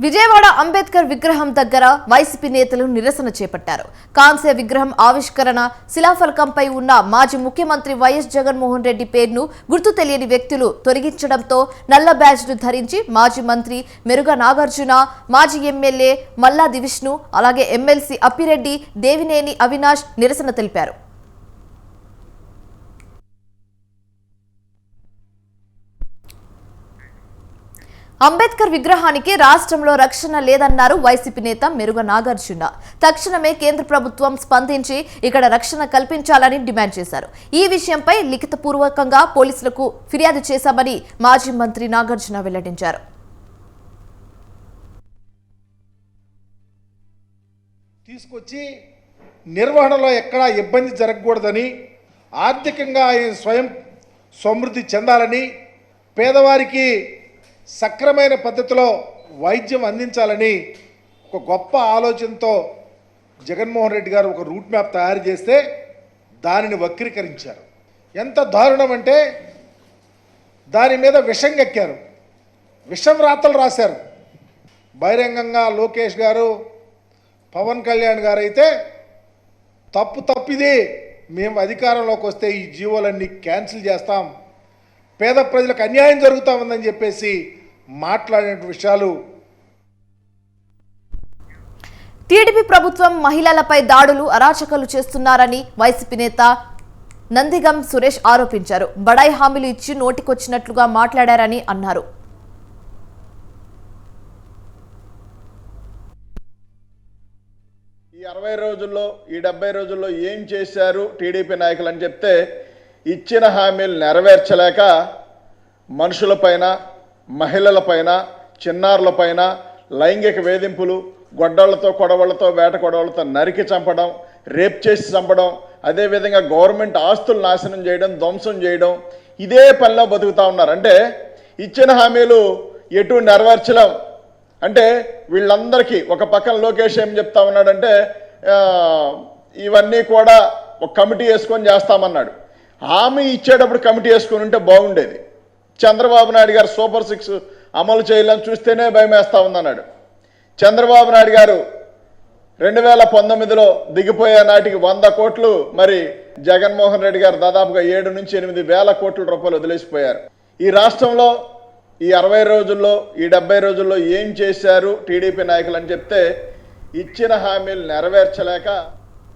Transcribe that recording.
విజయవాడ అంబేద్కర్ విగ్రహం దగ్గర వైసీపీ నేతలు నిరసన చేపట్టారు. కాంస్య విగ్రహం ఆవిష్కరణ శిలాఫలకంపై ఉన్న మాజీ ముఖ్యమంత్రి వైఎస్ జగన్మోహన్ రెడ్డి పేరును గుర్తు తెలియని వ్యక్తులు తొలగించడంతో నల్ల బ్యాడ్జ్ను ధరించి మాజీ మంత్రి మెరుగ నాగార్జున, మాజీ ఎమ్మెల్యే మల్లాది విష్ణు, అలాగే ఎమ్మెల్సీ అప్పిరెడ్డి, దేవినేని అవినాష్ నిరసన తెలిపారు. అంబేద్కర్ విగ్రహానికి రాష్ట్రంలో రక్షణ లేదన్నారు వైసీపీ నేత మెరుగ నాగార్జున. తక్షణమే కేంద్ర ప్రభుత్వం స్పందించి ఇక్కడ రక్షణ కల్పించాలని డిమాండ్ చేశారు. ఈ విషయంపై లిఖితపూర్వకంగా పోలీసులకు ఫిర్యాదు చేశామని మాజీ మంత్రి నాగార్జున వెల్లడించారు. తీసుకొచ్చి నిర్వహణలో ఎక్కడా ఇబ్బంది జరగకూడదని, ఆర్థికంగా ఆయన స్వయం సమృద్ధి చెందాలని, పేదవారికి సక్రమైన పద్ధతిలో వైద్యం అందించాలని ఒక గొప్ప ఆలోచనతో జగన్మోహన్ రెడ్డి గారు ఒక రూట్ మ్యాప్ తయారు చేస్తే దానిని వక్రీకరించారు. ఎంత దారుణం అంటే దాని మీద విషం ఎక్కారు, విషం రాతలు రాశారు. బహిరంగంగా లోకేష్ గారు, పవన్ కళ్యాణ్ గారు అయితే తప్పిది, మేము అధికారంలోకి వస్తే ఈ జీవోలన్నీ క్యాన్సిల్ చేస్తాం, పేద ప్రజలకు అన్యాయం జరుగుతూ ఉందని చెప్పేసి మాట్లాడిన విషయాలు. టీడీపీ ప్రభుత్వం మహిళలపై దాడులు, అరాచకాలు చేస్తున్నారని వైసీపీ నేత నందిగం సురేష్ ఆరోపించారు. బడాయి హామీలు ఇచ్చి నోటికొచ్చినట్లుగా మాట్లాడారని అన్నారు. ఈ 60 రోజుల్లో, ఈ 70 రోజుల్లో ఏం చేశారు టీడీపీ నాయకులు అని చెప్తే, ఇచ్చిన హామీలు నెరవేర్చలేక మనుషులపైన, మహిళలపైన, చిన్నారులపైన లైంగిక వేధింపులు, గొడ్డళ్లతో, కొడవళ్లతో, వేట కొడవళ్లతో నరికి చంపడం, రేప్ చేసి చంపడం, అదేవిధంగా గవర్నమెంట్ ఆస్తులు నాశనం చేయడం, ధ్వంసం చేయడం, ఇదే పనిలో బతుకుతూ ఉన్నారు. అంటే ఇచ్చిన హామీలు ఎటు నెరవేర్చలేం. అంటే వీళ్ళందరికీ ఒక పక్కన లోకేష్ ఏం చెప్తా ఉన్నాడంటే, ఇవన్నీ కూడా ఒక కమిటీ వేసుకొని చేస్తామన్నాడు. హామీ ఇచ్చేటప్పుడు కమిటీ వేసుకొని ఉంటే బాగుండేది. చంద్రబాబు నాయుడు గారు సూపర్ 6 అమలు చేయాలని చూస్తేనే భయం వేస్తూ ఉందన్నాడు. చంద్రబాబు నాయుడు గారు 2019లో దిగిపోయే నాటికి 100 కోట్లు, మరి జగన్మోహన్ రెడ్డి గారు దాదాపుగా 7 నుంచి 8 వేల కోట్ల రూపాయలు వదిలేసిపోయారు. ఈ రాష్ట్రంలో ఈ 60 రోజుల్లో, ఈ 70 రోజుల్లో ఏం చేశారు టీడీపీ నాయకులు అని చెప్తే, ఇచ్చిన హామీలు నెరవేర్చలేక